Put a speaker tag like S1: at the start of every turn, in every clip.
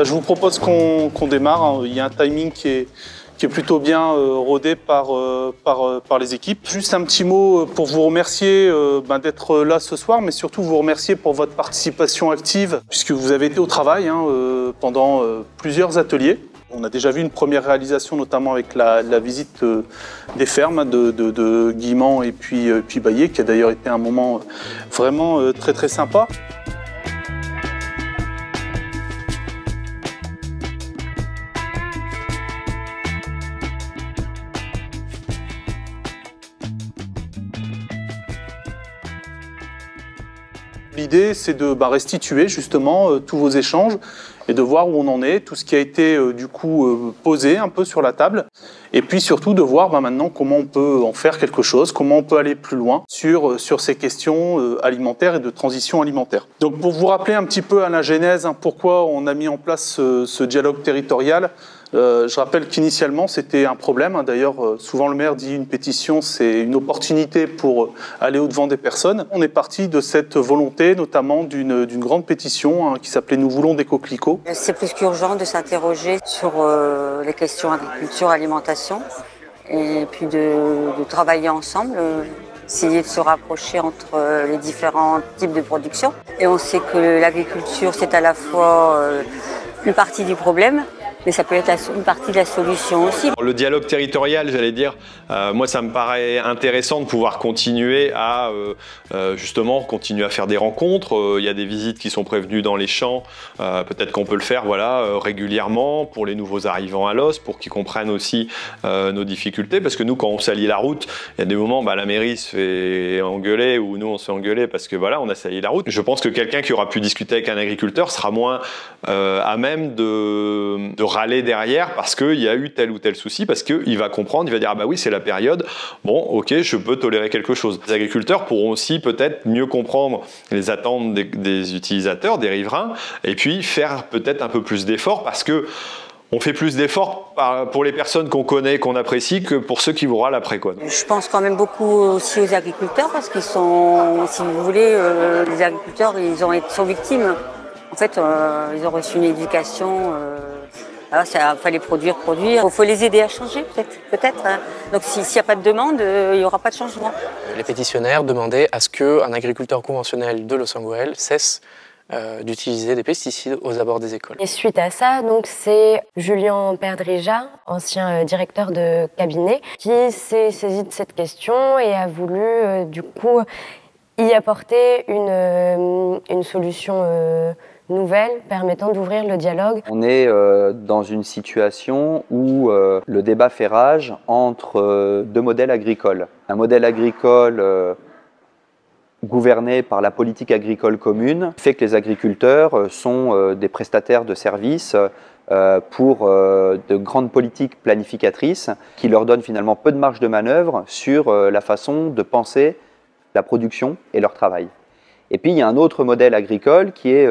S1: Je vous propose qu'on démarre. Il y a un timing qui est plutôt bien rodé par les équipes. Juste un petit mot pour vous remercier d'être là ce soir, mais surtout vous remercier pour votre participation active, puisque vous avez été au travail pendant plusieurs ateliers. On a déjà vu une première réalisation, notamment avec la visite des fermes de Guillemans et puis Baillé, qui a d'ailleurs été un moment vraiment très très sympa. L'idée, c'est de restituer justement tous vos échanges et de voir où on en est, tout ce qui a été du coup posé un peu sur la table, et puis surtout de voir maintenant comment on peut en faire quelque chose, comment on peut aller plus loin sur ces questions alimentaires et de transition alimentaire. Donc pour vous rappeler un petit peu à la genèse, pourquoi on a mis en place ce dialogue territorial, je rappelle qu'initialement c'était un problème. D'ailleurs, souvent le maire dit une pétition, c'est une opportunité pour aller au-devant des personnes. On est parti de cette volonté, notamment d'une grande pétition qui s'appelait « Nous voulons des coquelicots ».
S2: C'est plus qu'urgent de s'interroger sur les questions agriculture, alimentation, et puis de travailler ensemble, essayer de se rapprocher entre les différents types de production. Et on sait que l'agriculture, c'est à la fois une partie du problème, mais ça peut être une partie de la solution aussi.
S3: Le dialogue territorial, j'allais dire, moi ça me paraît intéressant de pouvoir continuer à justement continuer à faire des rencontres. Il y a des visites qui sont prévenues dans les champs, peut-être qu'on peut le faire régulièrement pour les nouveaux arrivants à l'os, pour qu'ils comprennent aussi nos difficultés, parce que nous quand on salit la route, il y a des moments la mairie se fait engueuler ou nous on se fait engueuler parce que voilà, on a sali la route. Je pense que quelqu'un qui aura pu discuter avec un agriculteur sera moins à même de râler derrière parce qu'il y a eu tel ou tel souci, parce qu'il va comprendre, il va dire ah bah oui c'est la période, bon ok je peux tolérer quelque chose. Les agriculteurs pourront aussi peut-être mieux comprendre les attentes des utilisateurs, des riverains, et puis faire peut-être un peu plus d'efforts, parce que on fait plus d'efforts pour les personnes qu'on connaît, qu'on apprécie, que pour ceux qui vous râlent après, quoi.
S2: Je pense quand même beaucoup aussi aux agriculteurs, parce qu'ils sont, si vous voulez, les agriculteurs sont victimes. En fait, ils ont reçu une éducation. Alors, il fallait produire. Il faut les aider à changer, peut-être. Donc, s'il n'y a pas de demande, il n'y aura pas de changement.
S4: Les pétitionnaires demandaient à ce qu'un agriculteur conventionnel de Loos-en-Gohelle cesse d'utiliser des pesticides aux abords des écoles.
S5: Et suite à ça, c'est Julien Perdrija, ancien directeur de cabinet, qui s'est saisi de cette question et a voulu, du coup, y apporter une solution nouvelle permettant d'ouvrir le dialogue.
S6: On est dans une situation où le débat fait rage entre deux modèles agricoles. Un modèle agricole gouverné par la politique agricole commune fait que les agriculteurs sont des prestataires de services pour de grandes politiques planificatrices qui leur donnent finalement peu de marge de manœuvre sur la façon de penser la production et leur travail. Et puis il y a un autre modèle agricole qui est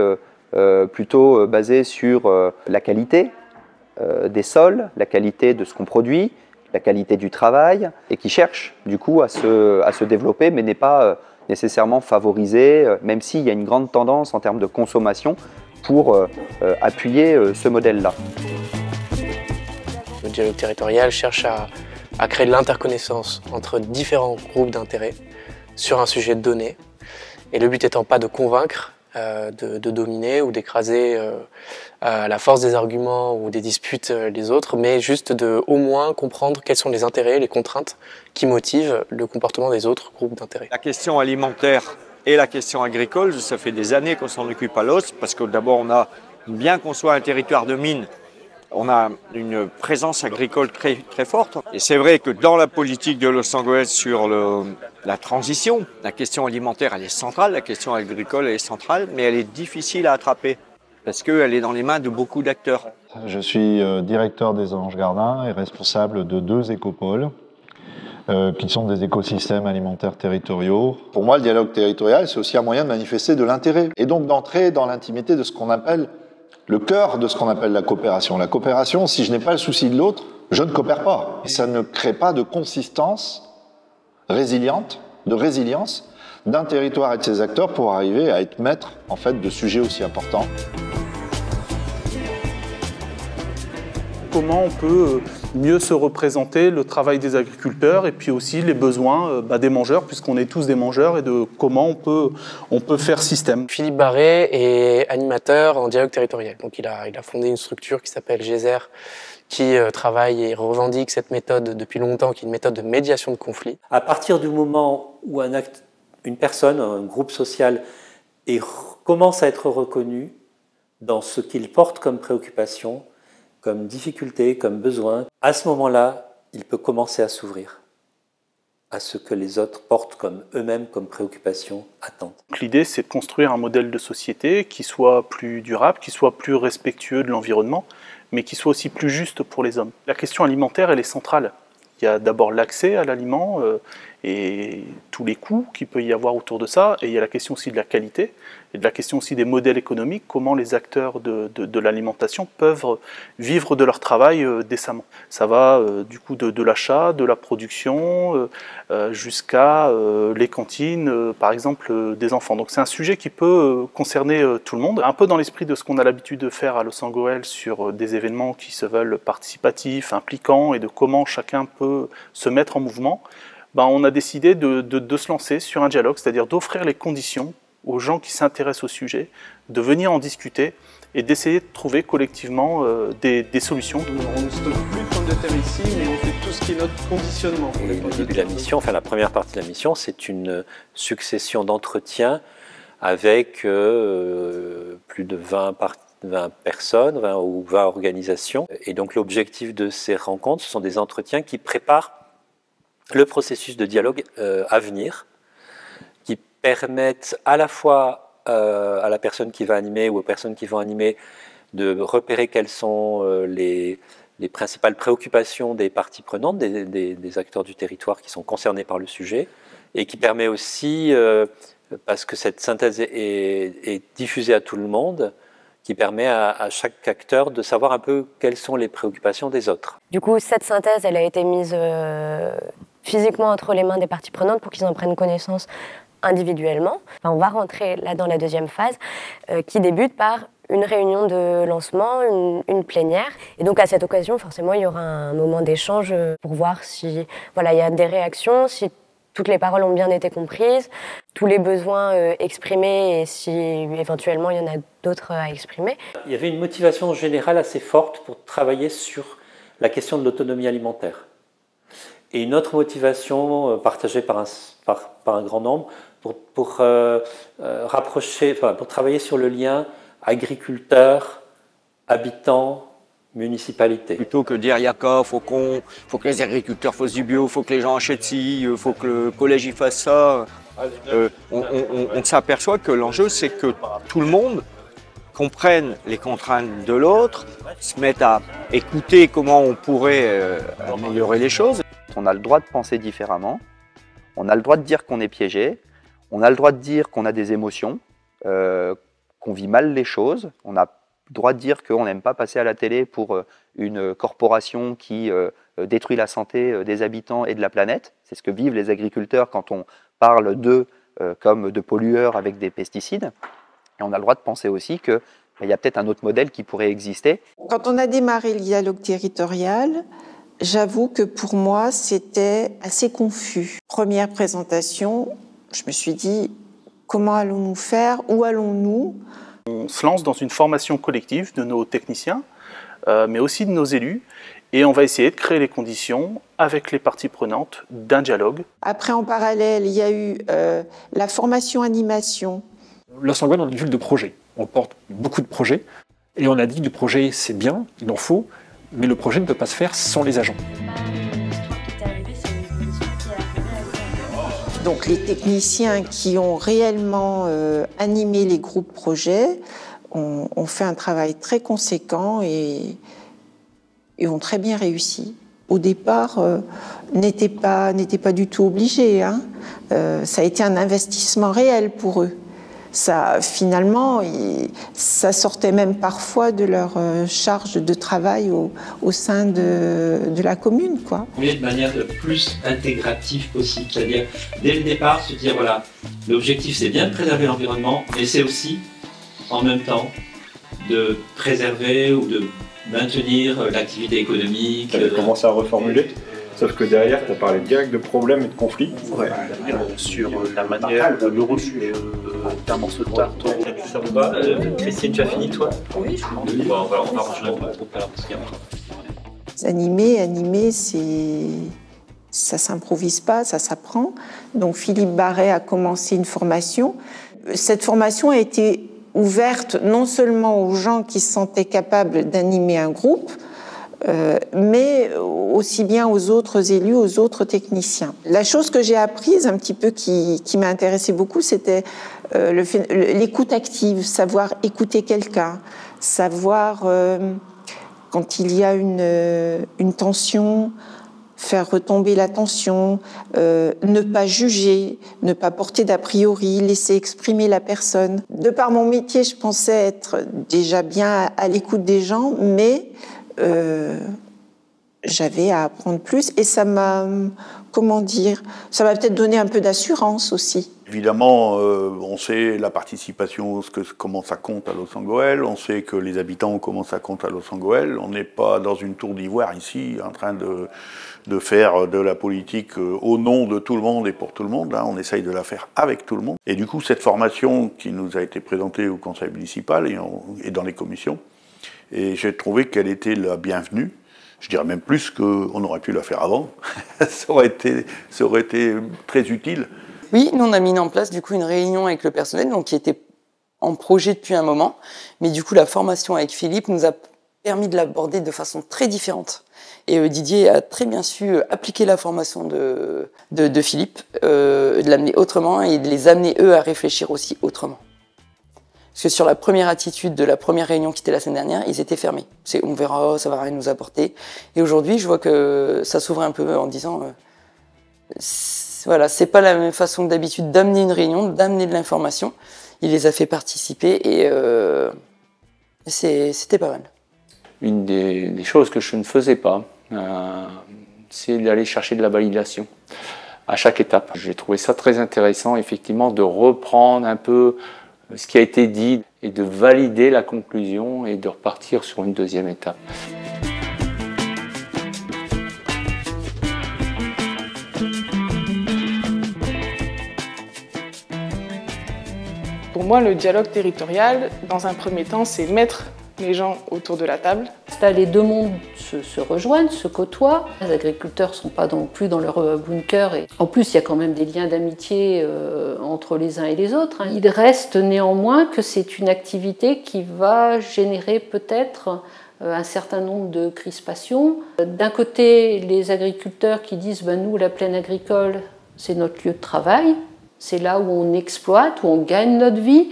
S6: plutôt basé sur la qualité des sols, la qualité de ce qu'on produit, la qualité du travail, et qui cherche du coup à se développer, mais n'est pas nécessairement favorisé, même s'il y a une grande tendance en termes de consommation pour appuyer ce modèle-là.
S4: Le dialogue territorial cherche à créer de l'interconnaissance entre différents groupes d'intérêts sur un sujet donné, et le but étant pas de convaincre, de dominer ou d'écraser à la force des arguments ou des disputes les autres, mais juste de au moins comprendre quels sont les intérêts, les contraintes qui motivent le comportement des autres groupes d'intérêts.
S7: La question alimentaire et la question agricole, ça fait des années qu'on s'en occupe à Loos, parce que d'abord bien qu'on soit un territoire de mines, on a une présence agricole très, très forte. Et c'est vrai que dans la politique de Loos-en-Gohelle sur la transition, la question alimentaire elle est centrale, la question agricole elle est centrale, mais elle est difficile à attraper parce qu'elle est dans les mains de beaucoup d'acteurs.
S8: Je suis directeur des Anges Gardins et responsable de 2 écopoles qui sont des écosystèmes alimentaires territoriaux. Pour moi, le dialogue territorial, c'est aussi un moyen de manifester de l'intérêt et donc d'entrer dans l'intimité de ce qu'on appelle le cœur de ce qu'on appelle la coopération. La coopération, si je n'ai pas le souci de l'autre, je ne coopère pas. Et ça ne crée pas de consistance résiliente, de résilience d'un territoire et de ses acteurs pour arriver à être maître en fait, de sujets aussi importants.
S1: Comment on peut mieux se représenter le travail des agriculteurs et puis aussi les besoins des mangeurs, puisqu'on est tous des mangeurs, et de comment on peut faire système.
S4: Philippe Barré est animateur en dialogue territorial. Donc il a fondé une structure qui s'appelle GESER, qui travaille et revendique cette méthode depuis longtemps, qui est une méthode de médiation de conflits.
S9: À partir du moment où une personne, un groupe social commence à être reconnu dans ce qu'il porte comme préoccupation, comme difficulté, comme besoin, à ce moment-là, il peut commencer à s'ouvrir à ce que les autres portent comme eux-mêmes, comme préoccupation, attente.
S1: L'idée, c'est de construire un modèle de société qui soit plus durable, qui soit plus respectueux de l'environnement, mais qui soit aussi plus juste pour les hommes. La question alimentaire, elle est centrale. Il y a d'abord l'accès à l'aliment et tous les coûts qu'il peut y avoir autour de ça, et il y a la question aussi de la qualité, et de la question aussi des modèles économiques, comment les acteurs de l'alimentation peuvent vivre de leur travail décemment. Ça va du coup de l'achat, de la production, jusqu'à les cantines, par exemple, des enfants. Donc c'est un sujet qui peut concerner tout le monde, un peu dans l'esprit de ce qu'on a l'habitude de faire à Los Angeles sur des événements qui se veulent participatifs, impliquants, et de comment chacun peut se mettre en mouvement. On a décidé de se lancer sur un dialogue, c'est-à-dire d'offrir les conditions aux gens qui s'intéressent au sujet, de venir en discuter et d'essayer de trouver collectivement des solutions.
S10: On ne stocke plus de pommes de terre ici, mais on fait tout ce qui est notre conditionnement.
S9: Le début de la mission, enfin la première partie de la mission, c'est une succession d'entretiens avec plus de 20 personnes, 20 ou 20 organisations. Et donc l'objectif de ces rencontres, ce sont des entretiens qui préparent le processus de dialogue à venir, qui permettent à la fois à la personne qui va animer ou aux personnes qui vont animer de repérer quelles sont les principales préoccupations des parties prenantes, des acteurs du territoire qui sont concernés par le sujet, et qui permet aussi, parce que cette synthèse est diffusée à tout le monde, qui permet à chaque acteur de savoir un peu quelles sont les préoccupations des autres.
S5: Du coup, cette synthèse, elle a été mise physiquement entre les mains des parties prenantes pour qu'ils en prennent connaissance individuellement. On va rentrer là dans la deuxième phase qui débute par une réunion de lancement, une plénière. Et donc à cette occasion, forcément, il y aura un moment d'échange pour voir si il y a des réactions, si toutes les paroles ont bien été comprises, tous les besoins exprimés et si éventuellement il y en a d'autres à exprimer.
S9: Il y avait une motivation générale assez forte pour travailler sur la question de l'autonomie alimentaire. Et une autre motivation partagée par un grand nombre pour rapprocher, pour travailler sur le lien agriculteurs, habitants, municipalité.
S7: Plutôt que de dire faut que les agriculteurs fassent du bio, faut que les gens achètent ci, faut que le collège y fasse ça. On s'aperçoit que l'enjeu c'est que tout le monde comprenne les contraintes de l'autre, se mette à écouter comment on pourrait améliorer les choses.
S6: On a le droit de penser différemment, on a le droit de dire qu'on est piégé, on a le droit de dire qu'on a des émotions, qu'on vit mal les choses, on a le droit de dire qu'on n'aime pas passer à la télé pour une corporation qui détruit la santé des habitants et de la planète. C'est ce que vivent les agriculteurs quand on parle d'eux comme de pollueurs avec des pesticides. Et on a le droit de penser aussi qu'il y a peut-être un autre modèle qui pourrait exister.
S11: Quand on a démarré le dialogue territorial, j'avoue que pour moi, c'était assez confus. Première présentation, je me suis dit, comment allons-nous faire? Où allons-nous?
S1: On se lance dans une formation collective de nos techniciens, mais aussi de nos élus, et on va essayer de créer les conditions avec les parties prenantes d'un dialogue.
S11: Après, en parallèle, il y a eu la formation animation.
S12: Los Angeles, on est une ville de projets. On porte beaucoup de projets, et on a dit du projet, c'est bien, il en faut, mais le projet ne peut pas se faire sans les agents.
S11: Donc les techniciens qui ont réellement animé les groupes projets ont fait un travail très conséquent et ont très bien réussi. Au départ, n'étaient pas du tout obligés. Ça a été un investissement réel pour eux. Ça, finalement, ça sortait même parfois de leur charge de travail au sein de la commune, quoi.
S13: Mais de manière le plus intégrative possible, c'est-à-dire dès le départ se dire voilà, l'objectif c'est bien de préserver l'environnement, mais c'est aussi en même temps de préserver ou de maintenir l'activité économique.
S14: Tu avais commencé à reformuler, sauf que derrière, tu as parlé direct de problèmes et de conflits.
S1: Ouais, sur la manière de le reçu d'un morceau de tarte.
S13: Ça vous va Christine, tu as fini toi? Oui. Bon, on va rejoindre le groupe alors parce qu'il y a
S11: Animer, ça s'improvise pas, ça s'apprend. Donc Philippe Barret a commencé une formation. Cette formation a été ouverte non seulement aux gens qui se sentaient capables d'animer un groupe, mais aussi bien aux autres élus, aux autres techniciens. La chose que j'ai apprise un petit peu qui m'a intéressé beaucoup, c'était l'écoute active, savoir écouter quelqu'un, savoir quand il y a une tension, faire retomber la tension, ne pas juger, ne pas porter d'a priori, laisser exprimer la personne. De par mon métier, je pensais être déjà bien à l'écoute des gens, mais j'avais à apprendre plus et ça m'a, ça m'a peut-être donné un peu d'assurance aussi.
S15: Évidemment, on sait la participation, comment ça compte à Loos-en-Gohelle, on sait que les habitants, comment ça compte à Loos-en-Gohelle. On n'est pas dans une tour d'ivoire ici, en train de faire de la politique au nom de tout le monde et pour tout le monde. Hein. On essaye de la faire avec tout le monde. Et du coup, cette formation qui nous a été présentée au conseil municipal et dans les commissions, et j'ai trouvé qu'elle était la bienvenue. Je dirais même plus qu'on aurait pu la faire avant. ça aurait été très utile.
S16: Oui, nous on a mis en place du coup une réunion avec le personnel, donc qui était en projet depuis un moment, mais du coup la formation avec Philippe nous a permis de l'aborder de façon très différente. Et Didier a très bien su appliquer la formation de Philippe, de l'amener autrement et de les amener eux à réfléchir aussi autrement. Parce que sur la première attitude de la première réunion qui était la semaine dernière, ils étaient fermés. On verra, ça va rien nous apporter. Et aujourd'hui, je vois que ça s'ouvre un peu en disant, voilà, c'est pas la même façon que d'habitude d'amener une réunion, d'amener de l'information. Il les a fait participer et c'était pas mal.
S17: Une des choses que je ne faisais pas, c'est d'aller chercher de la validation à chaque étape. J'ai trouvé ça très intéressant, effectivement, de reprendre un peu ce qui a été dit et de valider la conclusion et de repartir sur une deuxième étape.
S18: Pour moi, le dialogue territorial, dans un premier temps, c'est mettre les gens autour de la table.
S19: Là, les deux mondes se rejoignent, se côtoient. Les agriculteurs ne sont pas non plus dans leur bunker. Et en plus, il y a quand même des liens d'amitié entre les uns et les autres. Il reste néanmoins que c'est une activité qui va générer peut-être un certain nombre de crispations. D'un côté, les agriculteurs qui disent nous, la plaine agricole, c'est notre lieu de travail. C'est là où on exploite, où on gagne notre vie,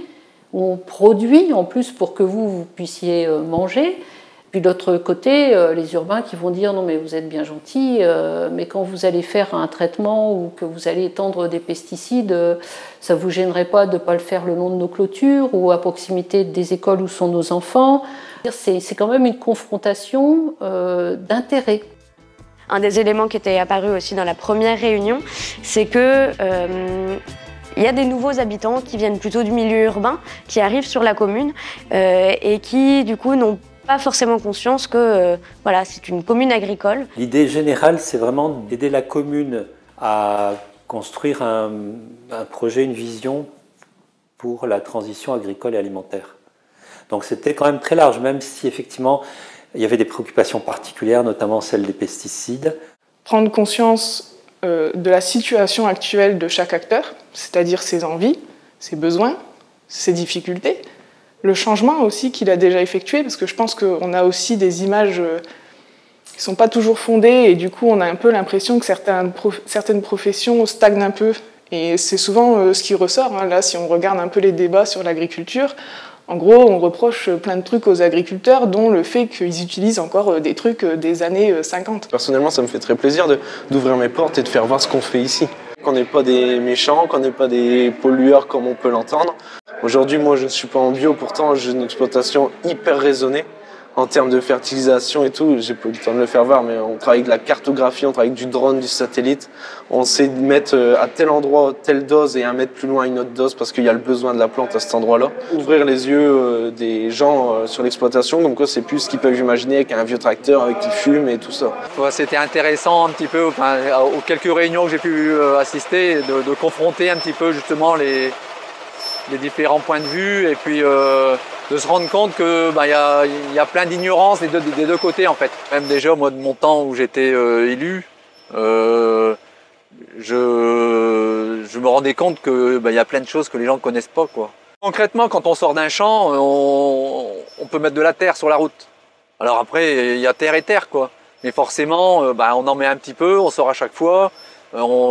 S19: où on produit en plus pour que vous puissiez manger. Puis de l'autre côté, les urbains qui vont dire non mais vous êtes bien gentils, mais quand vous allez faire un traitement ou que vous allez étendre des pesticides, ça vous gênerait pas de ne pas le faire le long de nos clôtures ou à proximité des écoles où sont nos enfants. C'est quand même une confrontation d'intérêts.
S5: Un des éléments qui était apparu aussi dans la première réunion, c'est que il y a des nouveaux habitants qui viennent plutôt du milieu urbain, qui arrivent sur la commune et qui, du coup, n'ont pas forcément conscience que voilà, c'est une commune agricole.
S9: L'idée générale, c'est vraiment d'aider la commune à construire un projet, une vision pour la transition agricole et alimentaire. Donc c'était quand même très large, même si effectivement il y avait des préoccupations particulières, notamment celle des pesticides.
S18: Prendre conscience de la situation actuelle de chaque acteur, c'est-à-dire ses envies, ses besoins, ses difficultés, le changement aussi qu'il a déjà effectué, parce que je pense qu'on a aussi des images qui ne sont pas toujours fondées, et du coup on a un peu l'impression que certaines professions stagnent un peu. Et c'est souvent ce qui ressort, hein. Là, si on regarde un peu les débats sur l'agriculture, en gros, on reproche plein de trucs aux agriculteurs, dont le fait qu'ils utilisent encore des trucs des années 50.
S10: Personnellement, ça me fait très plaisir d'ouvrir mes portes et de faire voir ce qu'on fait ici. Qu'on n'est pas des méchants, qu'on n'est pas des pollueurs comme on peut l'entendre.
S20: Aujourd'hui, moi, je ne suis pas en bio, pourtant, j'ai une exploitation hyper raisonnée en termes de fertilisation et tout. J'ai pas eu le temps de le faire voir, mais on travaille avec de la cartographie, on travaille avec du drone, du satellite. On sait mettre à tel endroit telle dose et 1 mètre plus loin une autre dose parce qu'il y a le besoin de la plante à cet endroit-là. Ouvrir les yeux des gens sur l'exploitation, comme quoi c'est plus ce qu'ils peuvent imaginer avec un vieux tracteur avec qui fume et tout ça.
S21: C'était intéressant un petit peu, enfin, aux quelques réunions que j'ai pu assister, de confronter un petit peu justement les différents points de vue et puis de se rendre compte que y a plein d'ignorance des deux côtés en fait. Même déjà moi de mon temps où j'étais élu, je me rendais compte que y a plein de choses que les gens ne connaissent pas quoi. Concrètement, quand on sort d'un champ, on peut mettre de la terre sur la route. Alors après, il y a terre et terre quoi. Mais forcément, on en met un petit peu, on sort à chaque fois.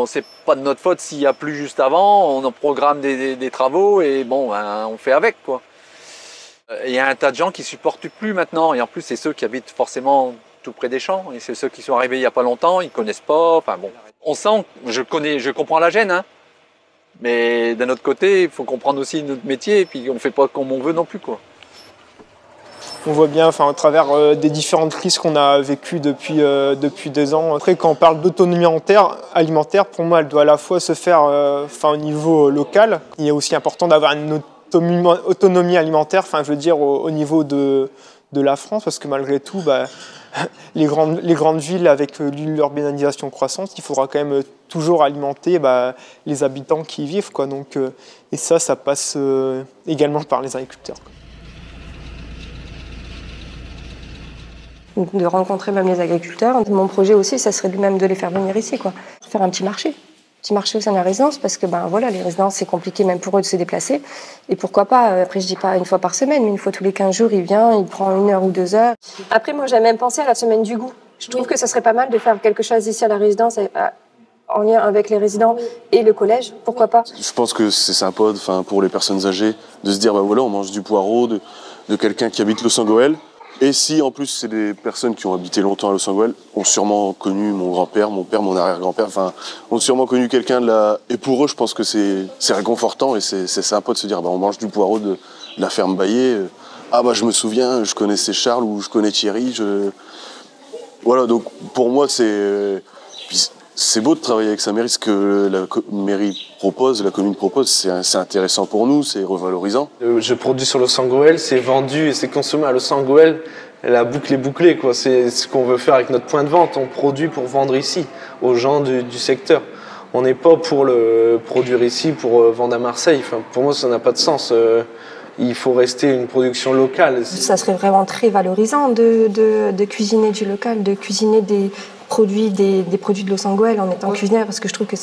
S21: C'est pas de notre faute s'il y a plus juste avant, on en programme des travaux et bon, on fait avec quoi. Il y a un tas de gens qui supportent plus maintenant et en plus c'est ceux qui habitent forcément tout près des champs et c'est ceux qui sont arrivés il y a pas longtemps, ils connaissent pas, enfin bon. On sent, je comprends la gêne, hein, mais d'un autre côté, il faut comprendre aussi notre métier et puis on fait pas comme on veut non plus quoi.
S22: On voit bien au travers des différentes crises qu'on a vécues depuis 2 ans. Après, quand on parle d'autonomie alimentaire, pour moi, elle doit à la fois se faire au niveau local. Il est aussi important d'avoir une autonomie alimentaire, je veux dire, au niveau de la France, parce que malgré tout, les grandes villes, avec l'urbanisation croissante, il faudra quand même toujours alimenter les habitants qui y vivent, quoi. Donc, et ça passe également par les agriculteurs.
S23: De rencontrer même les agriculteurs. Mon projet aussi, ça serait lui-même de les faire venir ici, quoi. Faire un petit marché. Petit marché au sein de la résidence, parce que les résidences, c'est compliqué même pour eux de se déplacer. Et pourquoi pas, après je dis pas 1 fois par semaine, mais 1 fois tous les 15 jours, il vient, il prend 1 heure ou 2 heures. Après, moi, j'ai même pensé à la semaine du goût. Je trouve que ça serait pas mal de faire quelque chose ici à la résidence, en lien avec les résidents et le collège, pourquoi pas.
S24: Je pense que c'est sympa, pour les personnes âgées, de se dire, on mange du poireau de quelqu'un qui habite Los-Angoël. Et si en plus c'est des personnes qui ont habité longtemps à Los-Angoël, ont sûrement connu mon grand-père, mon père, mon arrière-grand-père, ont sûrement connu quelqu'un de là. Et pour eux, je pense que c'est réconfortant et c'est sympa de se dire, on mange du poireau de la ferme Baillet. Je me souviens, je connaissais Charles ou je connais Thierry. Voilà, donc pour moi c'est beau de travailler avec sa mairie, ce que la mairie propose, la commune propose, c'est intéressant pour nous, c'est revalorisant.
S20: Je produis sur Los-Angoël, c'est vendu et c'est consommé à Los-Angoël, la boucle est bouclée, quoi. C'est ce qu'on veut faire avec notre point de vente, on produit pour vendre ici, aux gens du secteur. On n'est pas pour le produire ici, pour vendre à Marseille, pour moi ça n'a pas de sens. Il faut rester une production locale.
S23: Ça serait vraiment très valorisant de cuisiner du local, de cuisiner des produits de Los-Angoël en étant cuisinière, parce que je trouve que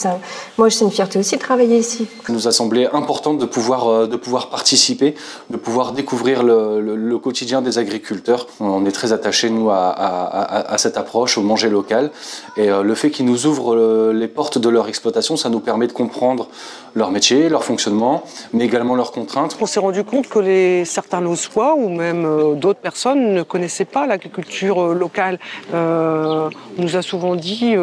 S23: moi c'est une fierté aussi de travailler ici.
S25: Il nous a semblé important de pouvoir participer, de pouvoir découvrir le quotidien des agriculteurs. On est très attachés nous à cette approche, au manger local, et le fait qu'ils nous ouvrent les portes de leur exploitation, ça nous permet de comprendre leur métier, leur fonctionnement, mais également leurs contraintes.
S26: On s'est rendu compte que certains Lossois ou même d'autres personnes ne connaissaient pas l'agriculture locale. On nous a souvent dit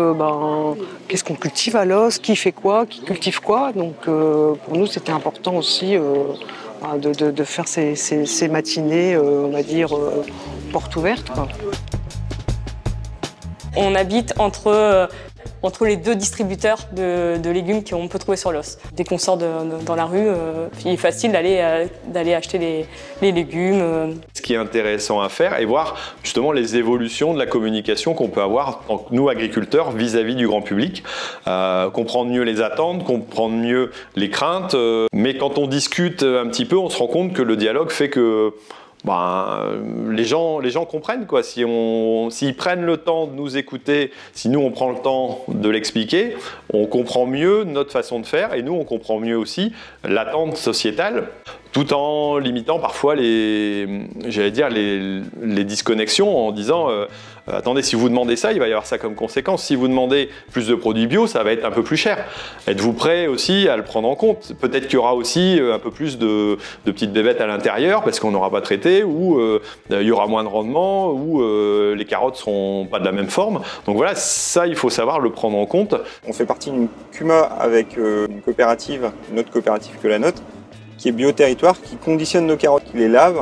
S26: qu'est-ce qu'on cultive à Los, qui fait quoi, qui cultive quoi. Donc pour nous c'était important aussi de faire ces matinées, on va dire, portes ouvertes, quoi.
S27: On habite entre les 2 distributeurs de légumes qu'on peut trouver sur Los. Dès qu'on sort dans la rue, il est facile d'aller acheter les légumes.
S3: Ce qui est intéressant à faire et voir justement les évolutions de la communication qu'on peut avoir, nous agriculteurs, vis-à-vis du grand public, comprendre mieux les attentes, comprendre mieux les craintes. Mais quand on discute un petit peu, on se rend compte que le dialogue fait que les gens comprennent, quoi. S'ils prennent le temps de nous écouter, si nous on prend le temps de l'expliquer, on comprend mieux notre façon de faire et nous on comprend mieux aussi l'attente sociétale, tout en limitant parfois les disconnexions en disant attendez, si vous demandez ça, il va y avoir ça comme conséquence. Si vous demandez plus de produits bio, ça va être un peu plus cher. Êtes-vous prêt aussi à le prendre en compte? Peut-être qu'il y aura aussi un peu plus de petites bébêtes à l'intérieur parce qu'on n'aura pas traité, ou il y aura moins de rendement, ou les carottes seront pas de la même forme. Donc voilà, ça il faut savoir le prendre en compte.
S28: On fait partie d'une CUMA avec une autre coopérative que la nôtre.
S2: qui est Bioterritoire, qui conditionne nos carottes, qui les lave,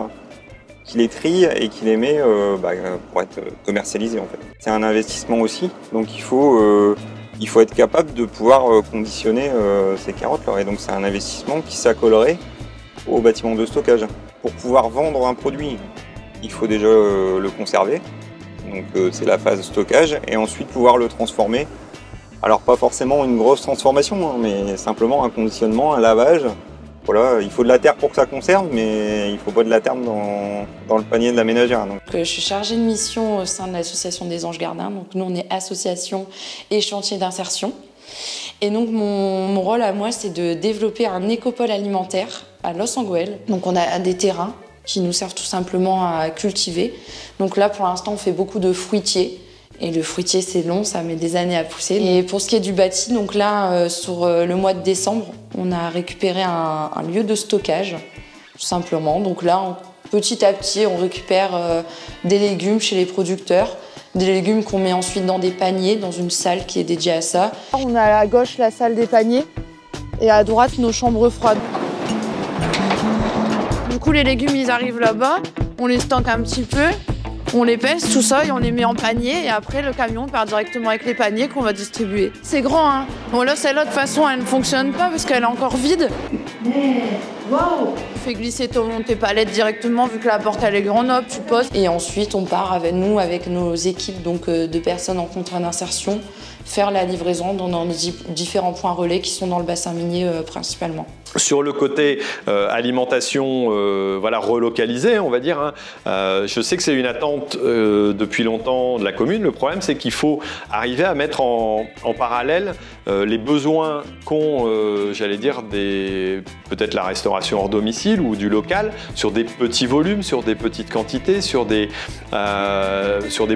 S2: qui les trie et qui les met pour être commercialisées en fait. C'est un investissement aussi, donc il faut être capable de pouvoir conditionner ces carottes-là. Et donc c'est un investissement qui s'accolerait au bâtiment de stockage. Pour pouvoir vendre un produit, il faut déjà le conserver, donc c'est la phase stockage, et ensuite pouvoir le transformer. Alors pas forcément une grosse transformation, hein, mais simplement un conditionnement, un lavage. Voilà, il faut de la terre pour que ça conserve, mais il ne faut pas de la terre dans le panier de la ménagère. Donc.
S4: Je suis chargée de mission au sein de l'association des Anges Gardins. Donc nous, on est association et chantier d'insertion. Et donc mon rôle à moi, c'est de développer un écopole alimentaire à Los Angeles. Donc on a des terrains qui nous servent tout simplement à cultiver. Donc là, pour l'instant, on fait beaucoup de fruitiers. Et le fruitier, c'est long, ça met des années à pousser. Et pour ce qui est du bâti, donc là, sur le mois de décembre, on a récupéré un lieu de stockage, tout simplement. Donc là, petit à petit, on récupère des légumes chez les producteurs, des légumes qu'on met ensuite dans des paniers, dans une salle qui est dédiée à ça.
S6: On a à gauche la salle des paniers et à droite nos chambres froides. Du coup, les légumes, ils arrivent là-bas, on les stocke un petit peu. On les pèse, tout ça, et on les met en panier. Et après, le camion part directement avec les paniers qu'on va distribuer. C'est grand, hein. Bon, là, celle-là, de toute façon, elle ne fonctionne pas parce qu'elle est encore vide. Waouh! Tu fais glisser tes palettes directement, vu que la porte, elle est grande, hop, tu poses.
S4: Et ensuite, on part avec nos équipes donc, de personnes en contrat d'insertion, faire la livraison dans nos différents points relais qui sont dans le bassin minier principalement.
S3: Sur le côté alimentation relocalisée, on va dire, hein, je sais que c'est une attente depuis longtemps de la commune. Le problème, c'est qu'il faut arriver à mettre en parallèle les besoins qu'ont, j'allais dire, peut-être la restauration hors domicile ou du local, sur des petits volumes, sur des petites quantités, sur des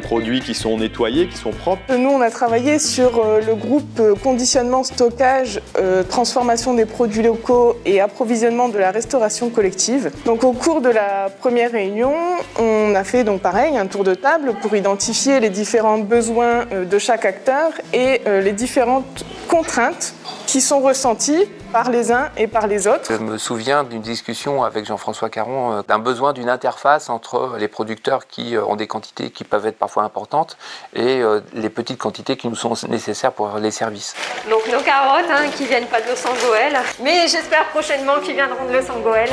S3: produits qui sont nettoyés, qui sont propres.
S18: Nous, on a travaillé sur le groupe conditionnement, stockage, transformation des produits locaux et approvisionnement de la restauration collective. Donc au cours de la première réunion, on a fait donc pareil un tour de table pour identifier les différents besoins de chaque acteur et les différentes contraintes qui sont ressenties par les uns et par les autres.
S7: Je me souviens d'une discussion avec Jean-François Caron d'un besoin d'une interface entre les producteurs qui ont des quantités qui peuvent être parfois importantes et les petites quantités qui nous sont nécessaires pour les services.
S8: Donc nos carottes qui ne viennent pas de Los Angeles, mais j'espère prochainement qu'ils viendront de Los Angeles.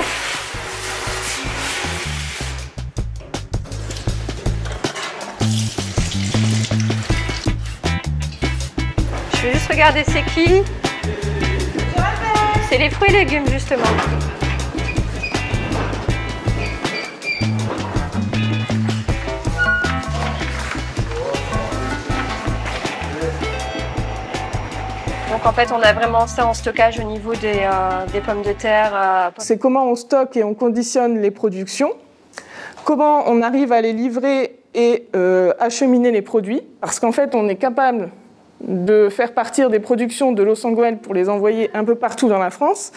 S8: Je vais juste regarder c'est qui. C'est les fruits et légumes justement. Donc en fait on a vraiment ça en stockage au niveau des pommes de terre.
S18: C'est comment on stocke et on conditionne les productions, comment on arrive à les livrer et acheminer les produits, parce qu'en fait on est capable de faire partir des productions de Los Angeles pour les envoyer un peu partout dans la France.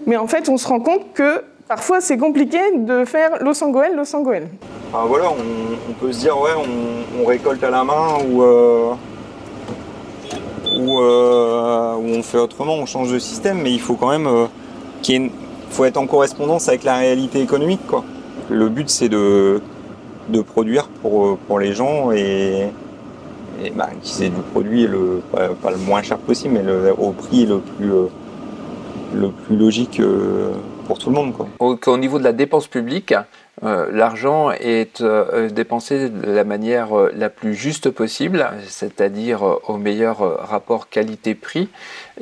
S18: Mais en fait, on se rend compte que parfois, c'est compliqué de faire Los Angeles, Los Angeles.
S2: Ah, voilà, on peut se dire, ouais, on récolte à la main ou on fait autrement, on change de système, mais il faut quand même faut être en correspondance avec la réalité économique, quoi. Le but, c'est de produire pour les gens et qu'ils aient du produit pas le moins cher possible, mais au prix le plus logique pour tout le monde, quoi.
S7: Au niveau de la dépense publique, l'argent est dépensé de la manière la plus juste possible, c'est-à-dire au meilleur rapport qualité-prix.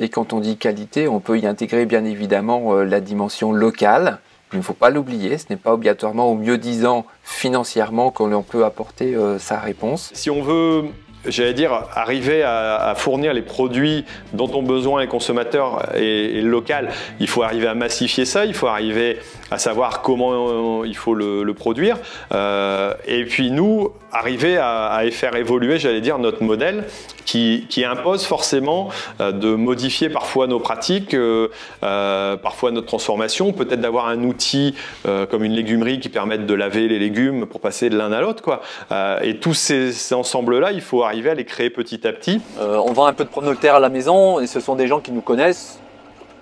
S7: Et quand on dit qualité, on peut y intégrer bien évidemment la dimension locale. Il ne faut pas l'oublier, ce n'est pas obligatoirement au mieux-disant financièrement qu'on peut apporter sa réponse.
S3: Si on veut, j'allais dire, arriver à fournir les produits dont ont besoin les consommateurs et le local, il faut arriver à massifier ça, il faut arriver à savoir comment il faut le produire. Et puis nous, arriver à faire évoluer, j'allais dire, notre modèle qui impose forcément de modifier parfois nos pratiques, parfois notre transformation, peut-être d'avoir un outil comme une légumerie qui permette de laver les légumes pour passer de l'un à l'autre, quoi. Et tous ces ensembles-là, il faut arriver à les créer petit à petit.
S21: On vend un peu de pommes de terre à la maison et ce sont des gens qui nous connaissent,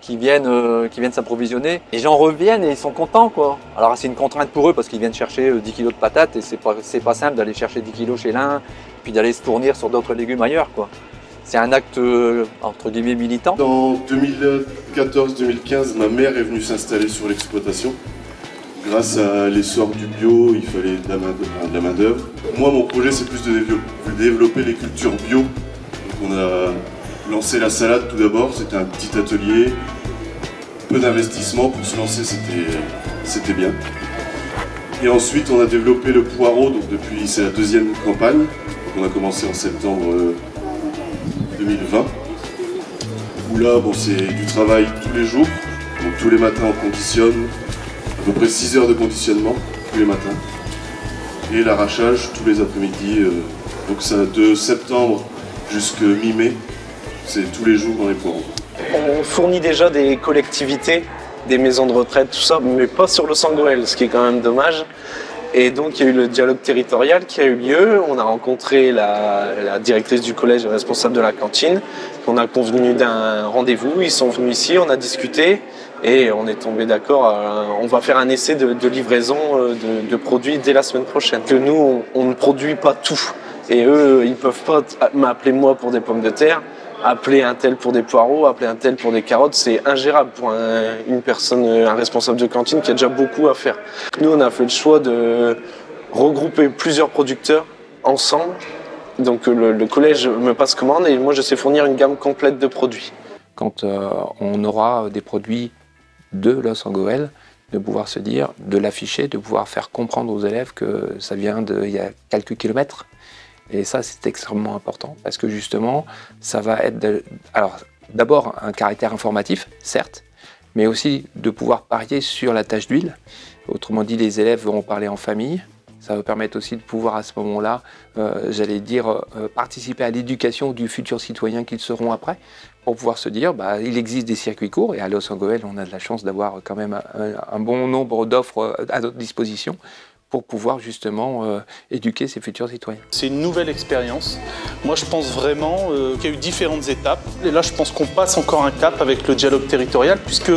S21: qui viennent s'approvisionner. Les gens reviennent et ils sont contents, quoi. Alors c'est une contrainte pour eux parce qu'ils viennent chercher 10 kilos de patates et c'est pas simple d'aller chercher 10 kilos chez l'un puis d'aller se tourner sur d'autres légumes ailleurs, quoi. C'est un acte entre guillemets militant.
S24: En 2014-2015, ma mère est venue s'installer sur l'exploitation. Grâce à l'essor du bio, il fallait de la main-d'œuvre. Moi, mon projet, c'est plus de développer les cultures bio. Donc, on a lancé la salade tout d'abord, c'était un petit atelier. Peu d'investissement pour se lancer, c'était bien. Et ensuite, on a développé le poireau, donc depuis, c'est la deuxième campagne. Donc, on a commencé en septembre 2020. Où là, bon, c'est du travail tous les jours. Donc, tous les matins, on conditionne. À peu près 6 heures de conditionnement tous les matins et l'arrachage tous les après-midi. Donc ça de septembre jusqu'à mi-mai, c'est tous les jours dans les poireaux.
S20: On fournit déjà des collectivités, des maisons de retraite, tout ça, mais pas sur le Sangoël, ce qui est quand même dommage. Et donc il y a eu le dialogue territorial qui a eu lieu. On a rencontré la directrice du collège et responsable de la cantine. On a convenu d'un rendez-vous. Ils sont venus ici, on a discuté. Et on est tombé d'accord, on va faire un essai de livraison de produits dès la semaine prochaine. Que nous, on ne produit pas tout. Et eux, ils ne peuvent pas m'appeler moi pour des pommes de terre, appeler un tel pour des poireaux, appeler un tel pour des carottes. C'est ingérable pour une personne, un responsable de cantine qui a déjà beaucoup à faire. Nous, on a fait le choix de regrouper plusieurs producteurs ensemble. Donc le collège me passe commande et moi, je sais fournir une gamme complète de produits.
S7: Quand on aura des produits de l'os en goële, de pouvoir se dire, de l'afficher, de pouvoir faire comprendre aux élèves que ça vient d'il y a quelques kilomètres. Et ça, c'est extrêmement important parce que justement, ça va être alors d'abord un caractère informatif, certes, mais aussi de pouvoir parier sur la tâche d'huile. Autrement dit, les élèves vont parler en famille. Ça va permettre aussi de pouvoir à ce moment-là, j'allais dire, participer à l'éducation du futur citoyen qu'ils seront après, pour pouvoir se dire, il existe des circuits courts, et à Los Angeles, on a de la chance d'avoir quand même un bon nombre d'offres à notre disposition, pour pouvoir justement éduquer ces futurs citoyens.
S1: C'est une nouvelle expérience. Moi, je pense vraiment qu'il y a eu différentes étapes. Et là, je pense qu'on passe encore un cap avec le dialogue territorial, puisque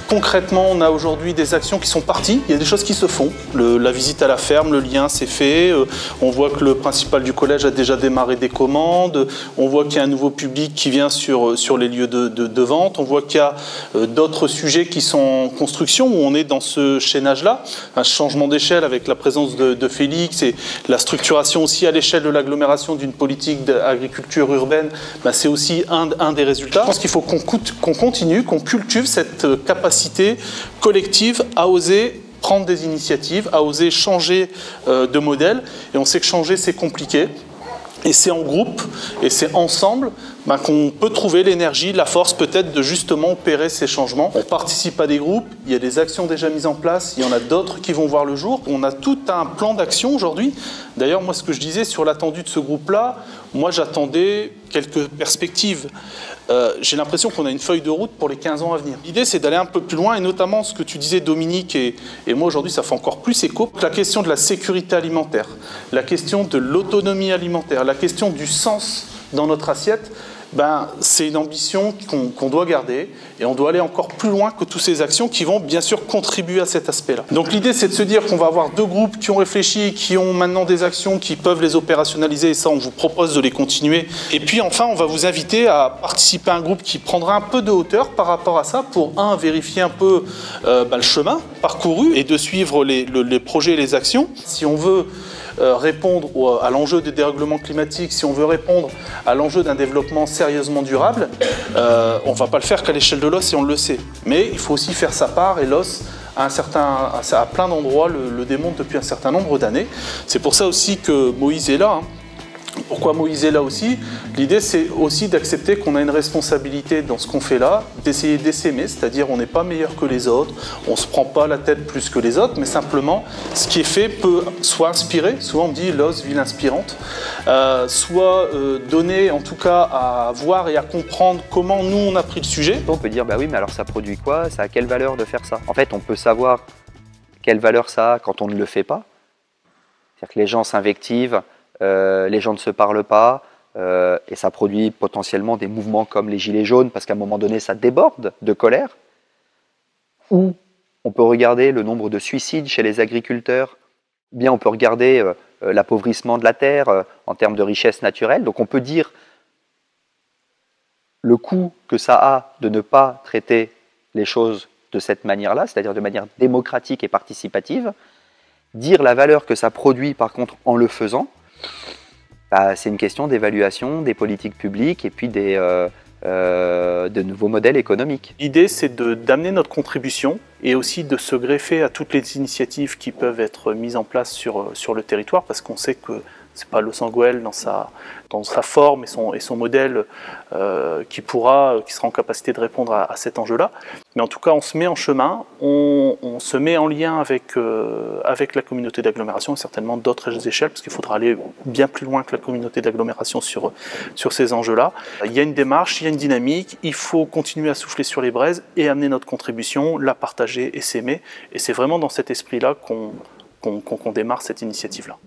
S1: concrètement, on a aujourd'hui des actions qui sont parties. Il y a des choses qui se font. La visite à la ferme, le lien s'est fait. On voit que le principal du collège a déjà démarré des commandes. On voit qu'il y a un nouveau public qui vient sur les lieux de vente. On voit qu'il y a d'autres sujets qui sont en construction, où on est dans ce chaînage-là. Un changement d'échelle avec la présence de Félix et la structuration aussi à l'échelle de l'agglomération d'une politique d'agriculture urbaine, c'est aussi un des résultats. Je pense qu'il faut qu'on continue, qu'on cultive cette capacité collective à oser prendre des initiatives, à oser changer de modèle. Et on sait que changer, c'est compliqué. Et c'est en groupe, et c'est ensemble qu'on peut trouver l'énergie, la force peut-être de justement opérer ces changements. On participe à des groupes, il y a des actions déjà mises en place, il y en a d'autres qui vont voir le jour. On a tout un plan d'action aujourd'hui. D'ailleurs, moi, ce que je disais sur l'attendu de ce groupe-là, moi, j'attendais quelques perspectives. J'ai l'impression qu'on a une feuille de route pour les 15 ans à venir. L'idée, c'est d'aller un peu plus loin, et notamment ce que tu disais, Dominique, et moi, aujourd'hui, ça fait encore plus écho. La question de la sécurité alimentaire, la question de l'autonomie alimentaire, la question du sens dans notre assiette, c'est une ambition qu'on doit garder et on doit aller encore plus loin que toutes ces actions qui vont bien sûr contribuer à cet aspect-là. Donc l'idée, c'est de se dire qu'on va avoir deux groupes qui ont réfléchi, qui ont maintenant des actions qui peuvent les opérationnaliser, et ça, on vous propose de les continuer. Et puis enfin, on va vous inviter à participer à un groupe qui prendra un peu de hauteur par rapport à ça pour, vérifier un peu le chemin parcouru et de suivre les projets et les actions. Si on veut répondre à l'enjeu des dérèglements climatiques, si on veut répondre à l'enjeu d'un développement sérieusement durable, on ne va pas le faire qu'à l'échelle de l'os et on le sait. Mais il faut aussi faire sa part et l'os, à plein d'endroits, le démontre depuis un certain nombre d'années. C'est pour ça aussi que Moïse est là. Pourquoi Moïse est là aussi? L'idée, c'est aussi d'accepter qu'on a une responsabilité dans ce qu'on fait là, d'essayer d'essaimer, c'est-à-dire on n'est pas meilleur que les autres, on ne se prend pas la tête plus que les autres, mais simplement, ce qui est fait peut soit inspirer, souvent on dit l'os, ville inspirante, soit donner en tout cas à voir et à comprendre comment nous on a pris le sujet.
S11: On peut dire, oui, mais alors ça produit quoi? Ça a quelle valeur de faire ça? En fait, on peut savoir quelle valeur ça a quand on ne le fait pas. C'est-à-dire que les gens s'invectivent, les gens ne se parlent pas, et ça produit potentiellement des mouvements comme les gilets jaunes, parce qu'à un moment donné, ça déborde de colère. Ou on peut regarder le nombre de suicides chez les agriculteurs, ou bien on peut regarder l'appauvrissement de la terre en termes de richesse naturelle. Donc on peut dire le coût que ça a de ne pas traiter les choses de cette manière-là, c'est-à-dire de manière démocratique et participative. Dire la valeur que ça produit, par contre, en le faisant, bah, c'est une question d'évaluation des politiques publiques et puis de nouveaux modèles économiques.
S1: L'idée, c'est d'amener notre contribution et aussi de se greffer à toutes les initiatives qui peuvent être mises en place sur le territoire, parce qu'on sait que c'est pas Los Angeles dans sa forme et son modèle qui sera en capacité de répondre à cet enjeu-là. Mais en tout cas, on se met en chemin, on se met en lien avec la communauté d'agglomération et certainement d'autres échelles, parce qu'il faudra aller bien plus loin que la communauté d'agglomération sur ces enjeux-là. Il y a une démarche, il y a une dynamique, il faut continuer à souffler sur les braises et amener notre contribution, la partager et s'aimer. Et c'est vraiment dans cet esprit-là qu'on démarre cette initiative-là.